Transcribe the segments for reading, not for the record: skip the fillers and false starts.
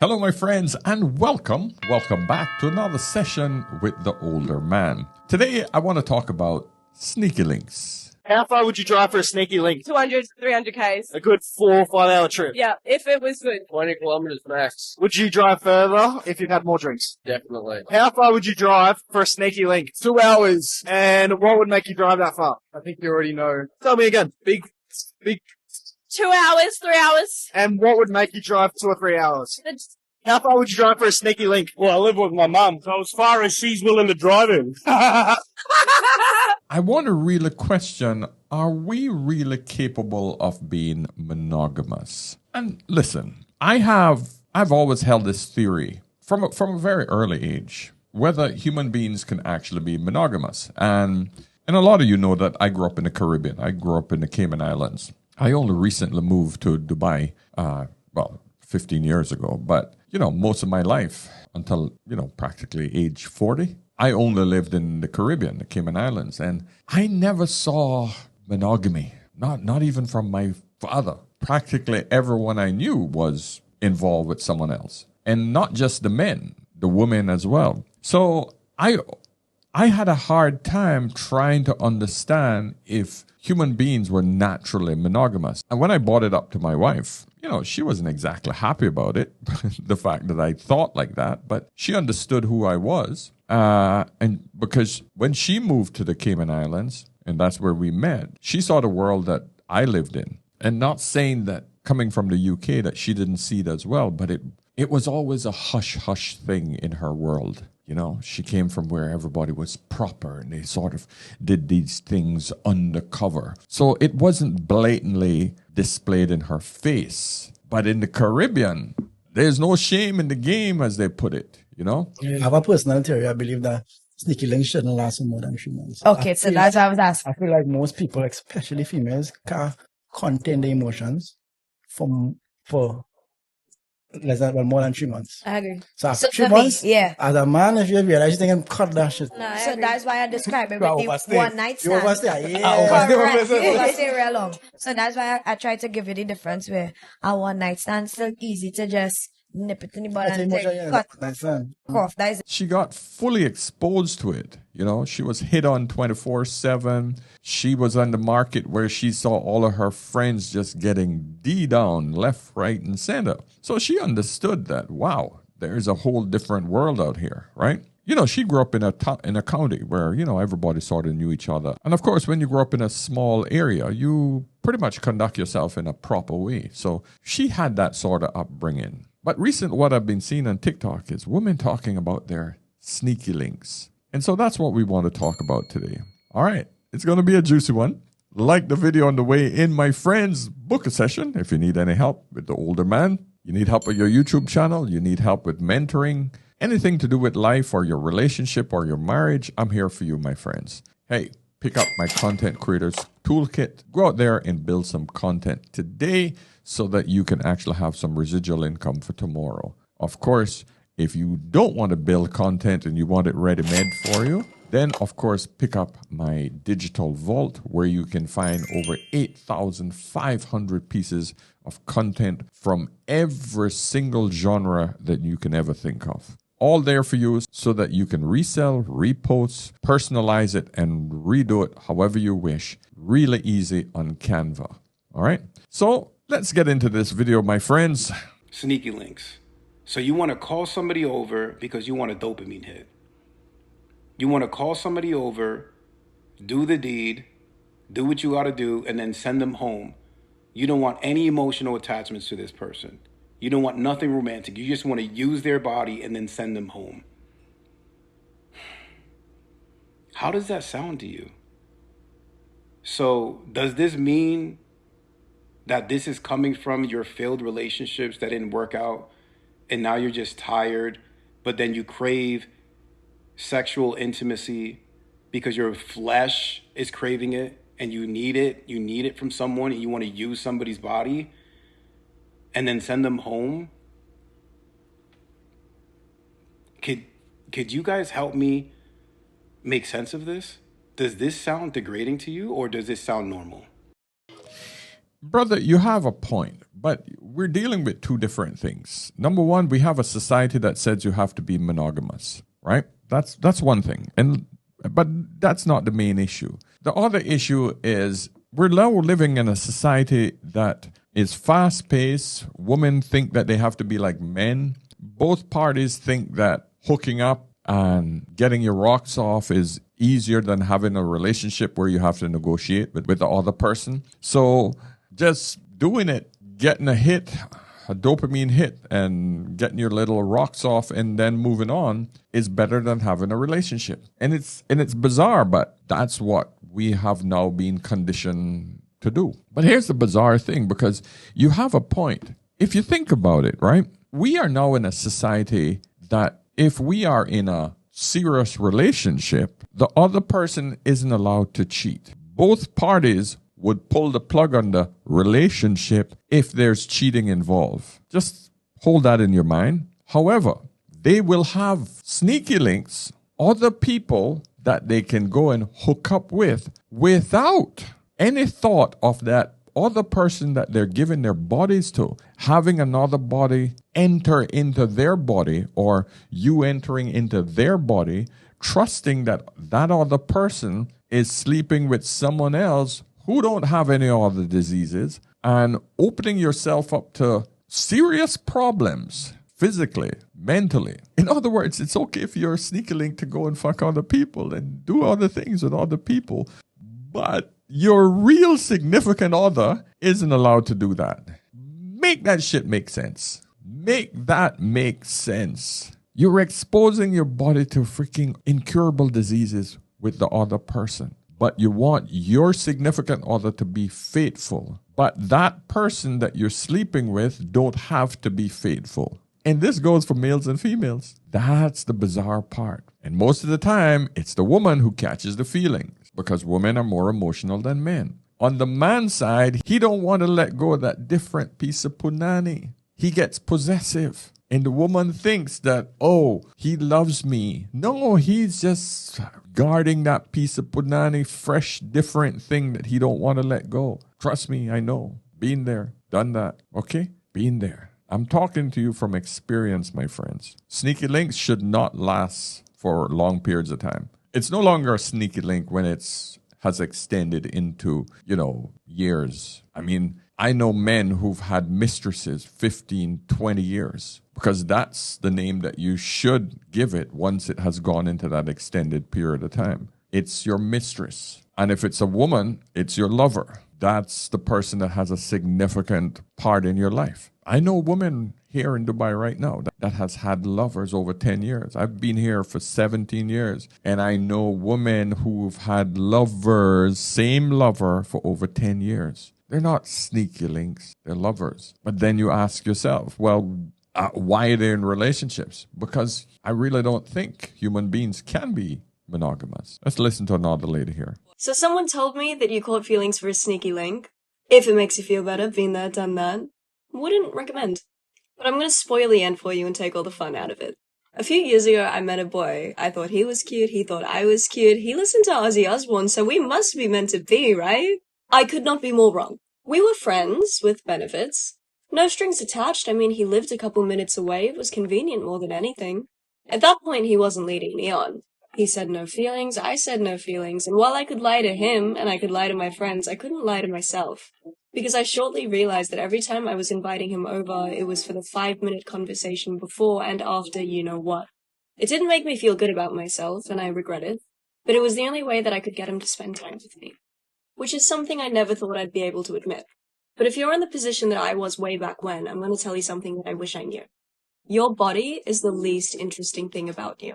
Hello, my friends, and welcome back to another session with the older man. Today, I want to talk about sneaky links. How far would you drive for a sneaky link? 200, 300 Ks. A good 4 or 5 hour trip. Yeah, if it was good. 20 kilometers max. Would you drive further if you'd had more drinks? Definitely. How far would you drive for a sneaky link? 2 hours. And what would make you drive that far? I think you already know. Tell me again. Big. 2 hours, 3 hours. And what would make you drive 2 or 3 hours? How far would you drive for a sneaky link? Well, I live with my mum, so as far as she's willing to drive in. I want to really question, are we really capable of being monogamous? And listen, I've always held this theory from a very early age, whether human beings can actually be monogamous. And a lot of you know that I grew up in the Caribbean. I grew up in the Cayman Islands. I only recently moved to Dubai, 15 years ago. But, most of my life until, practically age 40, I only lived in the Caribbean, the Cayman Islands. And I never saw monogamy, not even from my father. Practically everyone I knew was involved with someone else. And not just the men, the women as well. So I had a hard time trying to understand if human beings were naturally monogamous. And when I brought it up to my wife, she wasn't exactly happy about it, the fact that I thought like that, but she understood who I was. And because when she moved to the Cayman Islands, and that's where we met, she saw the world that I lived in. And not saying that coming from the UK that she didn't see it as well, but it was always a hush-hush thing in her world. She came from where everybody was proper and they sort of did these things undercover. So it wasn't blatantly displayed in her face. But in the Caribbean, there's no shame in the game, as they put it, I have a personal theory. I believe that sneaky links shouldn't last for more than 3 months. Okay, so that's what I was asking. I feel like most people, especially females, can't contain the emotions for less than more than 3 months. I agree. So after So 3 for me, months, yeah. as a man, if you realize you think I'm cut that shit. No, so that's why I describe it You are with the overstaying. one night You stand. overstay. Yeah. Correct. You overstay real long. So that's why I try to give you the difference where a one night stand still easy to just nip it in the bud and cut off. That is She got fully exposed to it. She was hit on 24/7. She was on the market where she saw all of her friends just getting D down left, right, and center. So she understood that, wow, there's a whole different world out here, right? She grew up in a county where, everybody sort of knew each other. And of course, when you grow up in a small area, you pretty much conduct yourself in a proper way. So she had that sort of upbringing. But what I've been seeing on TikTok is women talking about their sneaky links. And so that's what we want to talk about today. All right. It's going to be a juicy one. Like the video on the way in, my friends. Book a session if you need any help with the older man. You need help with your YouTube channel. You need help with mentoring. Anything to do with life or your relationship or your marriage, I'm here for you, my friends. Hey, pick up my Content Creators Toolkit. Go out there and build some content today so that you can actually have some residual income for tomorrow. Of course, if you don't want to build content and you want it ready-made for you, then, of course, pick up my digital vault where you can find over 8,500 pieces of content from every single genre that you can ever think of. All there for you so that you can resell, repost, personalize it, and redo it however you wish. Really easy on Canva. All right? So let's get into this video, my friends. Sneaky links. So you want to call somebody over because you want a dopamine hit. You want to call somebody over, do the deed, do what you got to do, and then send them home. You don't want any emotional attachments to this person. You don't want nothing romantic. You just want to use their body and then send them home. How does that sound to you? So does this mean that this is coming from your failed relationships that didn't work out and now you're just tired, but then you crave sexual intimacy because your flesh is craving it and you need it from someone and you want to use somebody's body and then send them home? Could you guys help me make sense of this? Does this sound degrading to you or does this sound normal? brother, you have a point, but we're dealing with two different things. Number one, we have a society that says you have to be monogamous, right? That's one thing, but that's not the main issue. The other issue is we're now living in a society that is fast-paced. Women think that they have to be like men. Both parties think that hooking up and getting your rocks off is easier than having a relationship where you have to negotiate with the other person. So just doing it, getting a hit, a dopamine hit, and getting your little rocks off and then moving on is better than having a relationship. And it's bizarre, but that's what we have now been conditioned to do. But here's the bizarre thing, because you have a point. If you think about it, right? We are now in a society that if we are in a serious relationship, the other person isn't allowed to cheat. Both parties would pull the plug on the relationship if there's cheating involved. Just hold that in your mind. However, they will have sneaky links, other people that they can go and hook up with without any thought of that other person that they're giving their bodies to having another body enter into their body, or you entering into their body, trusting that that other person is sleeping with someone else who don't have any other diseases, and opening yourself up to serious problems physically, mentally. In other words, it's okay if you're a sneaky link to go and fuck other people and do other things with other people, but your real significant other isn't allowed to do that. Make that shit make sense. Make that make sense. You're exposing your body to freaking incurable diseases with the other person, but you want your significant other to be faithful. But that person that you're sleeping with don't have to be faithful. And this goes for males and females. That's the bizarre part. And most of the time, it's the woman who catches the feelings, because women are more emotional than men. On the man's side, he don't want to let go of that different piece of punani. He gets possessive. And the woman thinks that, oh, he loves me. No, he's just guarding that piece of punani, fresh, different thing that he don't want to let go. Trust me, I know. Been there, done that. Okay? Been there. I'm talking to you from experience, my friends. Sneaky links should not last for long periods of time. It's no longer a sneaky link when it's has extended into, years. I mean, I know men who've had mistresses 15, 20 years, because that's the name that you should give it once it has gone into that extended period of time. It's your mistress. And if it's a woman, it's your lover. That's the person that has a significant part in your life. I know a woman here in Dubai right now that has had lovers over 10 years. I've been here for 17 years, and I know women who've had lovers, same lover, for over 10 years. They're not sneaky links, they're lovers. But then you ask yourself, well, why are they in relationships? Because I really don't think human beings can be monogamous. Let's listen to another lady here. So someone told me that you caught feelings for a sneaky link. If it makes you feel better, been there, done that. Wouldn't recommend. But I'm going to spoil the end for you and take all the fun out of it. A few years ago, I met a boy. I thought he was cute, he thought I was cute. He listened to Ozzy Osbourne, so we must be meant to be, right? I could not be more wrong. We were friends, with benefits. No strings attached. I mean, he lived a couple minutes away. It was convenient more than anything. At that point, he wasn't leading me on. He said no feelings, I said no feelings, and while I could lie to him, and I could lie to my friends, I couldn't lie to myself. Because I shortly realized that every time I was inviting him over, it was for the 5-minute conversation before and after you-know-what. It didn't make me feel good about myself, and I regret it, but it was the only way that I could get him to spend time with me. Which is something I never thought I'd be able to admit. But if you're in the position that I was way back when, I'm going to tell you something that I wish I knew. Your body is the least interesting thing about you.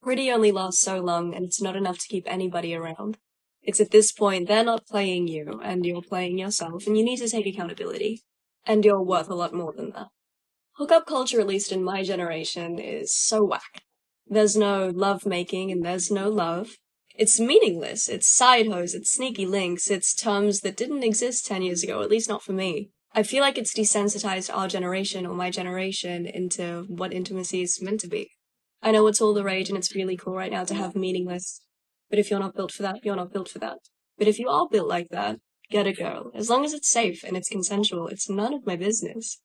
Pretty only lasts so long, and it's not enough to keep anybody around. It's at this point they're not playing you, and you're playing yourself, and you need to take accountability. And you're worth a lot more than that. Hookup culture, at least in my generation, is so whack. There's no love making, and there's no love. It's meaningless, it's side hoes, it's sneaky links, it's terms that didn't exist 10 years ago, at least not for me. I feel like it's desensitized our generation, or my generation, into what intimacy is meant to be. I know it's all the rage and it's really cool right now to have meaningless. But if you're not built for that, you're not built for that. But if you are built like that, Get a girl. As long as it's safe and it's consensual, it's none of my business.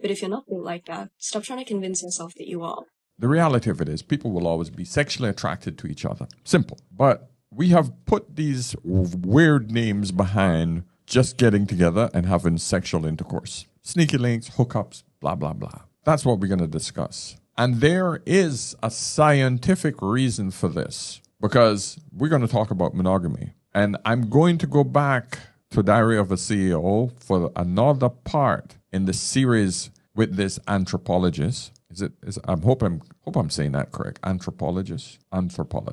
But if you're not built like that, stop trying to convince yourself that you are. The reality of it is people will always be sexually attracted to each other. Simple. But we have put these weird names behind just getting together and having sexual intercourse. Sneaky links, hookups, blah, blah, blah. That's what we're going to discuss. And there is a scientific reason for this because we're going to talk about monogamy. And I'm going to go back to Diary of a CEO for another part in the series with this anthropologist. I hope I'm saying that correct. Anthropologist?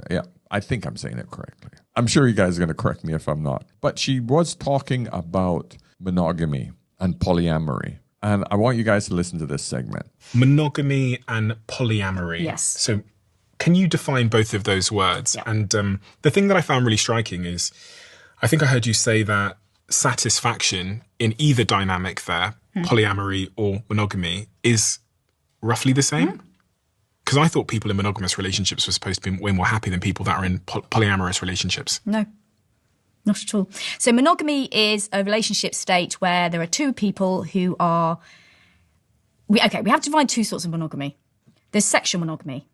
Yeah, I think I'm saying it correctly. I'm sure you guys are going to correct me if I'm not. But she was talking about monogamy and polyamory. And I want you guys to listen to this segment. Monogamy and polyamory. Yes. So can you define both of those words? Yeah. And the thing that I found really striking is, I think I heard you say that satisfaction in either dynamic there, polyamory or monogamy, is roughly the same? Because I thought people in monogamous relationships were supposed to be way more happy than people that are in polyamorous relationships. No, not at all. So monogamy is a relationship state where there are two people who are... We have to define two sorts of monogamy. There's sexual monogamy.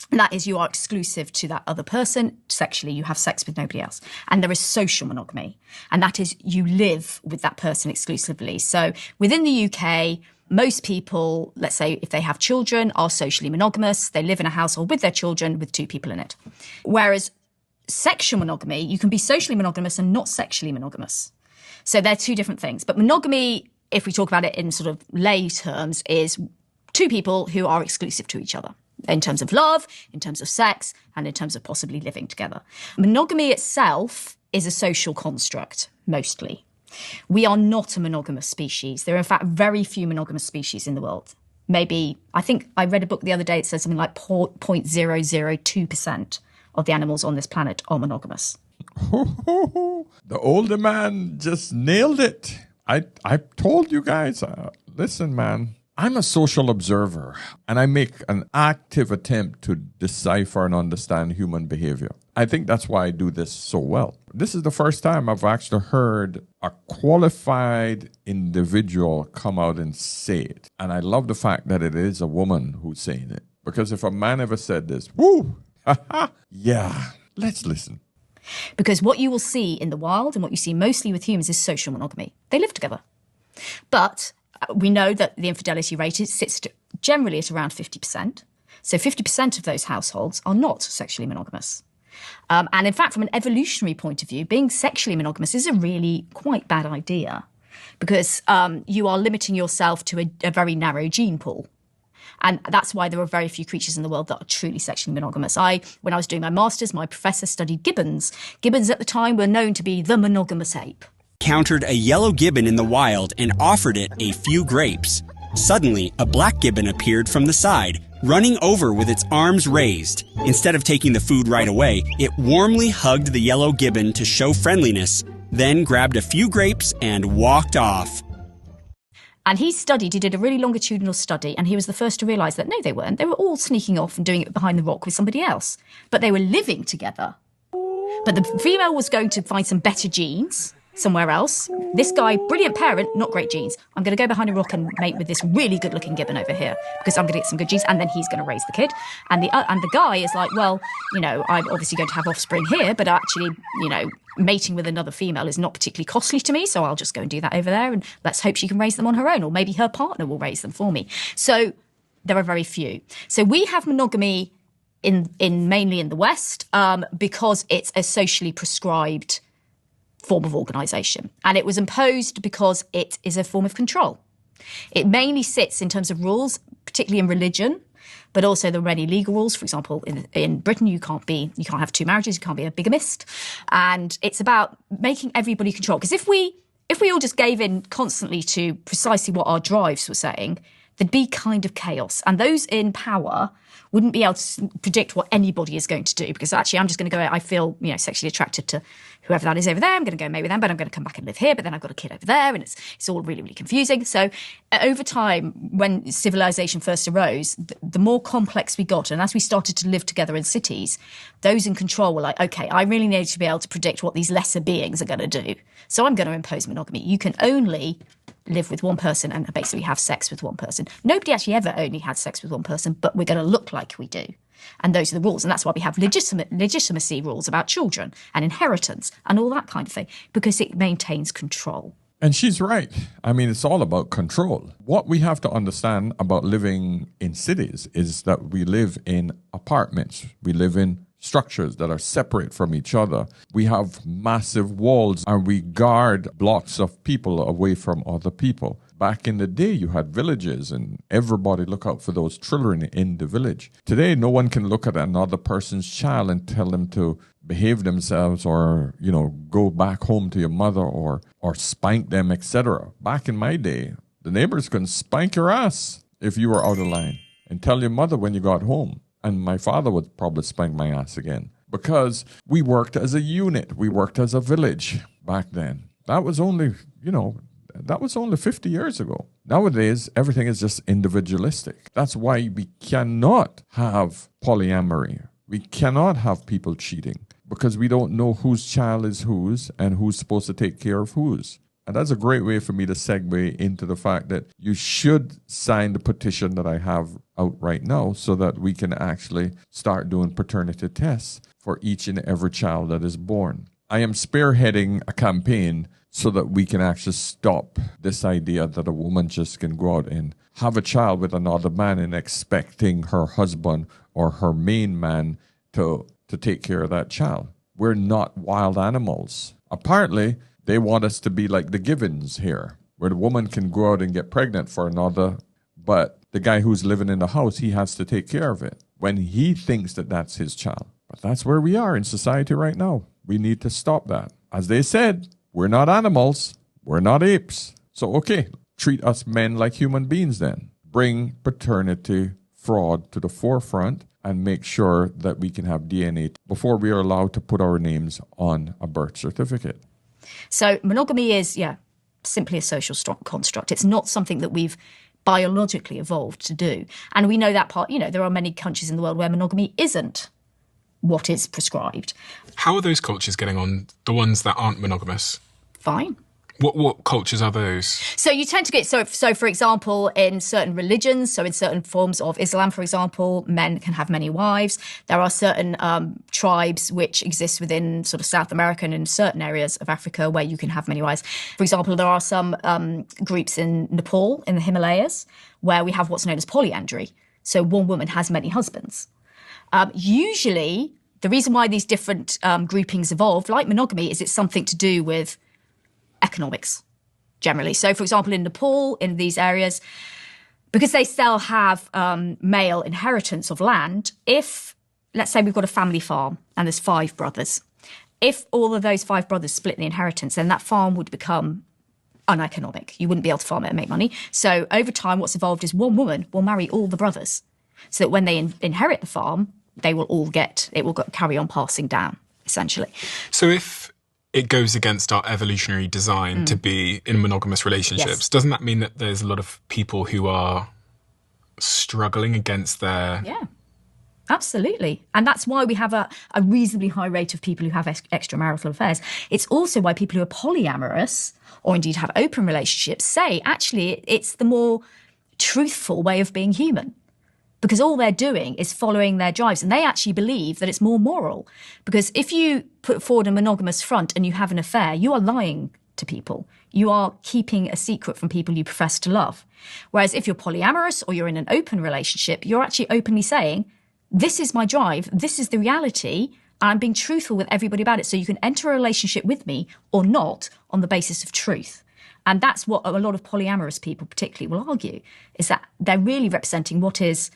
And that is you are exclusive to that other person. Sexually, you have sex with nobody else. And there is social monogamy. And that is you live with that person exclusively. So within the UK... most people, let's say if they have children, are socially monogamous. They live in a household with their children with two people in it. Whereas sexual monogamy, you can be socially monogamous and not sexually monogamous. So they're two different things. But monogamy, if we talk about it in sort of lay terms, is two people who are exclusive to each other in terms of love, in terms of sex, and in terms of possibly living together. Monogamy itself is a social construct, mostly. We are not a monogamous species. There are, in fact, very few monogamous species in the world. Maybe, I think I read a book the other day that says something like 0.002% of the animals on this planet are monogamous. The older man just nailed it. I told you guys, listen, man, I'm a social observer, and I make an active attempt to decipher and understand human behavior. I think that's why I do this so well. This is the first time I've actually heard a qualified individual come out and say it. And I love the fact that it is a woman who's saying it. Because if a man ever said this, woo, yeah, let's listen. Because what you will see in the wild and what you see mostly with humans is social monogamy. They live together. But we know that the infidelity rate sits generally at around 50%. So 50% of those households are not sexually monogamous. And in fact, from an evolutionary point of view, being sexually monogamous is a really quite bad idea because you are limiting yourself to a very narrow gene pool. And that's why there are very few creatures in the world that are truly sexually monogamous. When I was doing my master's, my professor studied gibbons. Gibbons at the time were known to be the monogamous ape. Countered a yellow gibbon in the wild and offered it a few grapes. Suddenly, a black gibbon appeared from the side, running over with its arms raised. Instead of taking the food right away, it warmly hugged the yellow gibbon to show friendliness, then grabbed a few grapes and walked off. And he did a really longitudinal study, and he was the first to realise that no, they weren't. They were all sneaking off and doing it behind the rock with somebody else. But they were living together. But the female was going to find some better genes somewhere else. This guy, brilliant parent, not great genes. I'm going to go behind a rock and mate with this really good-looking gibbon over here because I'm going to get some good genes, and then he's going to raise the kid. And the guy is like, well, I'm obviously going to have offspring here, but actually, mating with another female is not particularly costly to me, so I'll just go and do that over there, and let's hope she can raise them on her own, or maybe her partner will raise them for me. So there are very few. So we have monogamy mainly in the West because it's a socially prescribed form of organisation. And it was imposed because it is a form of control. It mainly sits in terms of rules, particularly in religion, but also there are many legal rules. For example, in Britain, you can't have two marriages, you can't be a bigamist. And it's about making everybody control. Because if we all just gave in constantly to precisely what our drives were saying, there'd be kind of chaos. And those in power wouldn't be able to predict what anybody is going to do, because actually I'm just going to go, I feel, sexually attracted to whoever that is over there. I'm going to go mate with them, but I'm going to come back and live here. But then I've got a kid over there, and it's all really, really confusing. So over time, when civilization first arose, the more complex we got, and as we started to live together in cities, those in control were like, okay, I really need to be able to predict what these lesser beings are going to do. So I'm going to impose monogamy. You can only live with one person and basically have sex with one person. Nobody actually ever only had sex with one person, but we're going to look like we do. And those are the rules. And that's why we have legitimacy rules about children and inheritance and all that kind of thing, because it maintains control. And she's right. I mean, it's all about control. What we have to understand about living in cities is that we live in apartments. We live in structures that are separate from each other. We have massive walls, and we guard blocks of people away from other people. Back in the day, you had villages, and everybody look out for those children in the village. Today, no one can look at another person's child and tell them to behave themselves or, go back home to your mother or spank them, etc. Back in my day, the neighbors couldn't spank your ass if you were out of line and tell your mother when you got home. And my father would probably spank my ass again, because we worked as a unit. We worked as a village back then. That was only, that was only 50 years ago. Nowadays, everything is just individualistic. That's why we cannot have polyamory. We cannot have people cheating, because we don't know whose child is whose and who's supposed to take care of whose. And that's a great way for me to segue into the fact that you should sign the petition that I have out right now, so that we can actually start doing paternity tests for each and every child that is born. I am spearheading a campaign so that we can actually stop this idea that a woman just can go out and have a child with another man and expecting her husband or her main man to take care of that child. We're not wild animals. Apparently, they want us to be like the Givens here, where the woman can go out and get pregnant for another, but the guy who's living in the house, he has to take care of it when he thinks that that's his child. But that's where we are in society right now. We need to stop that. As they said, we're not animals. We're not apes. So, okay, treat us men like human beings then. Bring paternity fraud to the forefront and make sure that we can have DNA before we are allowed to put our names on a birth certificate. So monogamy is, simply a social construct. It's not something that we've biologically evolved to do. And we know that part, there are many countries in the world where monogamy isn't what is prescribed. How are those cultures getting on, the ones that aren't monogamous? Fine. What cultures are those? So you tend to get, so for example, in certain religions, so in certain forms of Islam, for example, men can have many wives. There are certain tribes which exist within sort of South America and in certain areas of Africa where you can have many wives. For example, there are some groups in Nepal, in the Himalayas, where we have what's known as polyandry. So one woman has many husbands. Usually, the reason why these different groupings evolve, like monogamy, is it's something to do with economics, generally. So, for example, in Nepal, in these areas, because they still have male inheritance of land, if, let's say we've got a family farm and there's 5 brothers, if all of those 5 brothers split the inheritance, then that farm would become uneconomic. You wouldn't be able to farm it and make money. So over time, what's evolved is one woman will marry all the brothers, so that when they inherit the farm, they will all it will carry on passing down, essentially. So if it goes against our evolutionary design to be in monogamous relationships, Yes. doesn't that mean that there's a lot of people who are struggling against their... Yeah, absolutely. And that's why we have a reasonably high rate of people who have extramarital affairs. It's also why people who are polyamorous or indeed have open relationships say, actually, it's the more truthful way of being human. Because all they're doing is following their drives. And they actually believe that it's more moral. Because if you put forward a monogamous front and you have an affair, you are lying to people. You are keeping a secret from people you profess to love. Whereas if you're polyamorous or you're in an open relationship, you're actually openly saying, this is my drive, this is the reality, and I'm being truthful with everybody about it. So you can enter a relationship with me or not on the basis of truth. And that's what a lot of polyamorous people particularly will argue, is that they're really representing what is,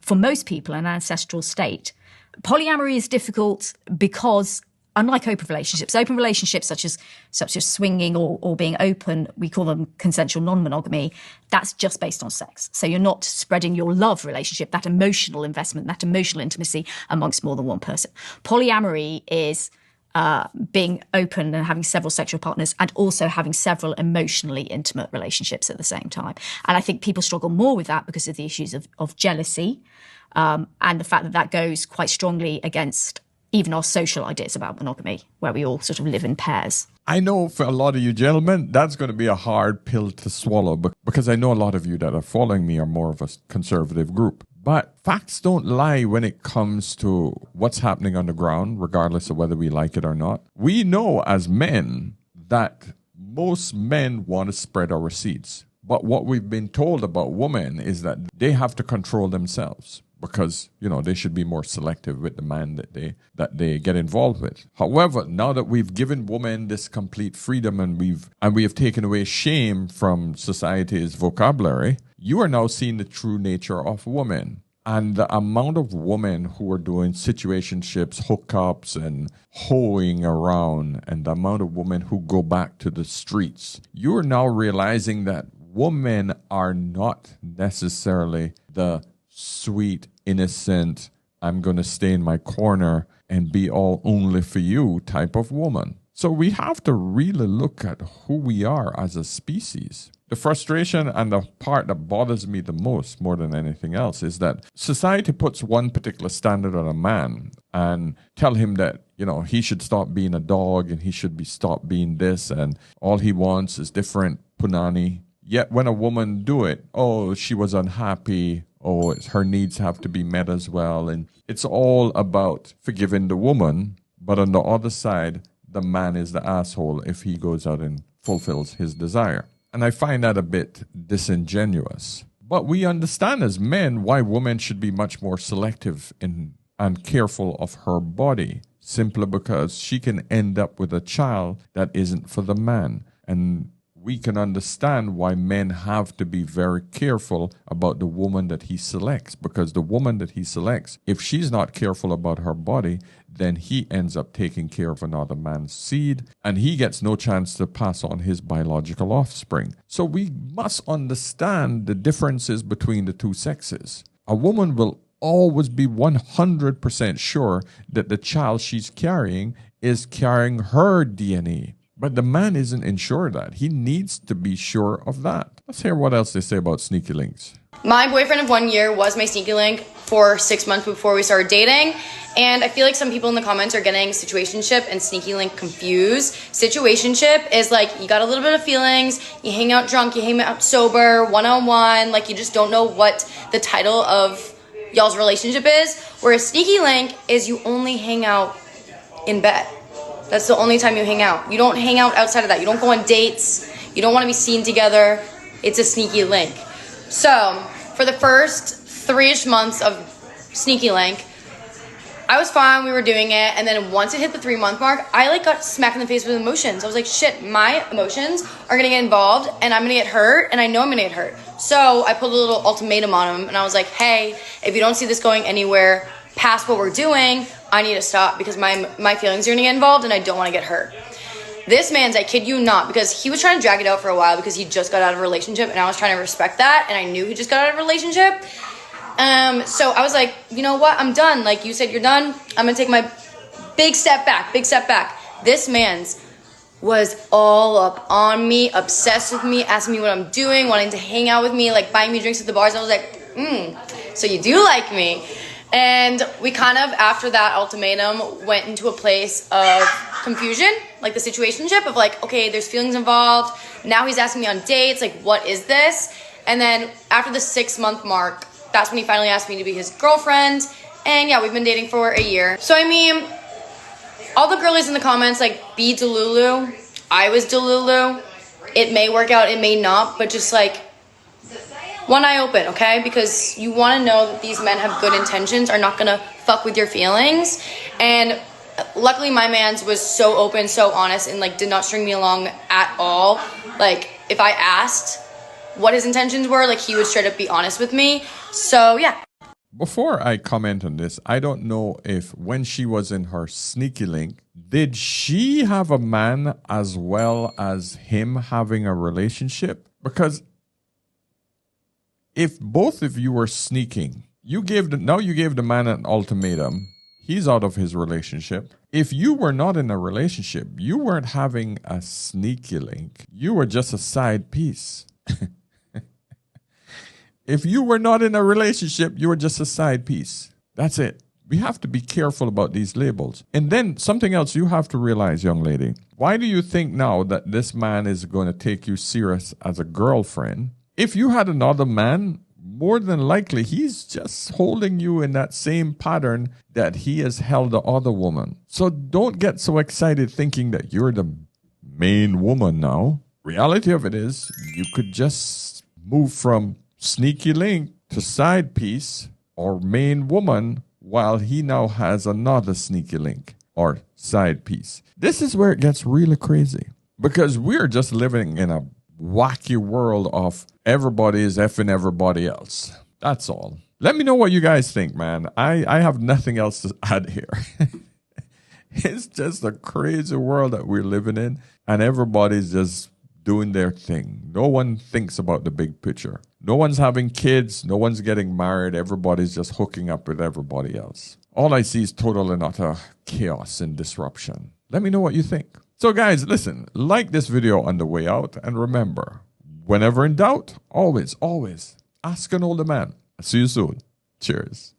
for most people, an ancestral state. Polyamory is difficult because unlike open relationships such as swinging or being open, we call them consensual non-monogamy, that's just based on sex. So you're not spreading your love relationship, that emotional investment, that emotional intimacy amongst more than one person. Polyamory is being open and having several sexual partners and also having several emotionally intimate relationships at the same time. And I think people struggle more with that because of the issues of jealousy and the fact that goes quite strongly against even our social ideas about monogamy, where we all sort of live in pairs. I know for a lot of you gentlemen, that's going to be a hard pill to swallow because I know a lot of you that are following me are more of a conservative group. But facts don't lie when it comes to what's happening on the ground, regardless of whether we like it or not. We know as men that most men want to spread our seeds. But what we've been told about women is that they have to control themselves because, they should be more selective with the man that they get involved with. However, now that we've given women this complete freedom and we have taken away shame from society's vocabulary, you are now seeing the true nature of women. And the amount of women who are doing situationships, hookups, and hoeing around, and the amount of women who go back to the streets, you are now realizing that women are not necessarily the sweet, innocent, I'm going to stay in my corner and be all only for you type of woman. So we have to really look at who we are as a species. The frustration and the part that bothers me the most, more than anything else, is that society puts one particular standard on a man and tell him that, he should stop being a dog and he should stop being this and all he wants is different punani. Yet when a woman do it, she was unhappy, her needs have to be met as well. And it's all about forgiving the woman. But on the other side, the man is the asshole if he goes out and fulfills his desire. And I find that a bit disingenuous. But we understand as men why women should be much more selective and careful of her body, simply because she can end up with a child that isn't for the man. And we can understand why men have to be very careful about the woman that he selects, because the woman that he selects, if she's not careful about her body, then he ends up taking care of another man's seed, and he gets no chance to pass on his biological offspring. So we must understand the differences between the two sexes. A woman will always be 100% sure that the child she's carrying is carrying her DNA. But the man isn't ensured that. He needs to be sure of that. Let's hear what else they say about sneaky links. My boyfriend of 1 year was my sneaky link for 6 months before we started dating. And I feel like some people in the comments are getting situationship and sneaky link confused. Situationship is like you got a little bit of feelings, you hang out drunk, you hang out sober, one-on-one, like you just don't know what the title of y'all's relationship is. Whereas sneaky link is you only hang out in bed. That's the only time you hang out. You don't hang out outside of that. You don't go on dates. You don't want to be seen together. It's a sneaky link. So for the first 3-ish months of sneaky link, I was fine. We were doing it. And then once it hit the 3-month mark, I got smacked in the face with emotions. I was like, shit, my emotions are going to get involved and I'm going to get hurt. And I know I'm going to get hurt. So I put a little ultimatum on him. And I was like, hey, if you don't see this going anywhere past what we're doing, I need to stop because my feelings are going to get involved and I don't want to get hurt. This man's, I kid you not, because he was trying to drag it out for a while because he just got out of a relationship and I was trying to respect that and I knew he just got out of a relationship. So I was like, you know what? I'm done. Like you said, you're done. I'm going to take my big step back. This man's was all up on me, obsessed with me, asking me what I'm doing, wanting to hang out with me, like buying me drinks at the bars. I was like, so you do like me. And we kind of, after that ultimatum, went into a place of confusion, like the situationship of like, okay, there's feelings involved. Now he's asking me on dates, like, what is this? And then after the 6-month mark, that's when he finally asked me to be his girlfriend. And yeah, we've been dating for a year. So I mean, all the girlies in the comments, like, be Delulu. I was Delulu. It may work out, it may not, but just like, one eye open, okay? Because you want to know that these men have good intentions, are not going to fuck with your feelings. And luckily my man's was so open, so honest, and like did not string me along at all. Like if I asked what his intentions were, like he would straight up be honest with me. So yeah. before I comment on this, I don't know if when she was in her sneaky link, did she have a man as well as him having a relationship? Because if both of you were sneaking, you gave the man an ultimatum. He's out of his relationship. If you were not in a relationship, you weren't having a sneaky link. You were just a side piece. If you were not in a relationship, you were just a side piece. That's it. We have to be careful about these labels. And then something else you have to realize, young lady. Why do you think now that this man is going to take you serious as a girlfriend? If you had another man, more than likely he's just holding you in that same pattern that he has held the other woman. So don't get so excited thinking that you're the main woman now. Reality of it is you could just move from sneaky link to side piece or main woman while he now has another sneaky link or side piece. This is where it gets really crazy because we're just living in a wacky world of everybody is effing everybody else. That's all. Let me know what you guys think, man. I have nothing else to add here. It's just a crazy world that we're living in and everybody's just doing their thing. No one thinks about the big picture. No one's having kids. No one's getting married. Everybody's just hooking up with everybody else. All I see is total and utter chaos and disruption. Let me know what you think. So guys, listen, like this video on the way out. And remember, whenever in doubt, always ask an older man. See you soon. Cheers.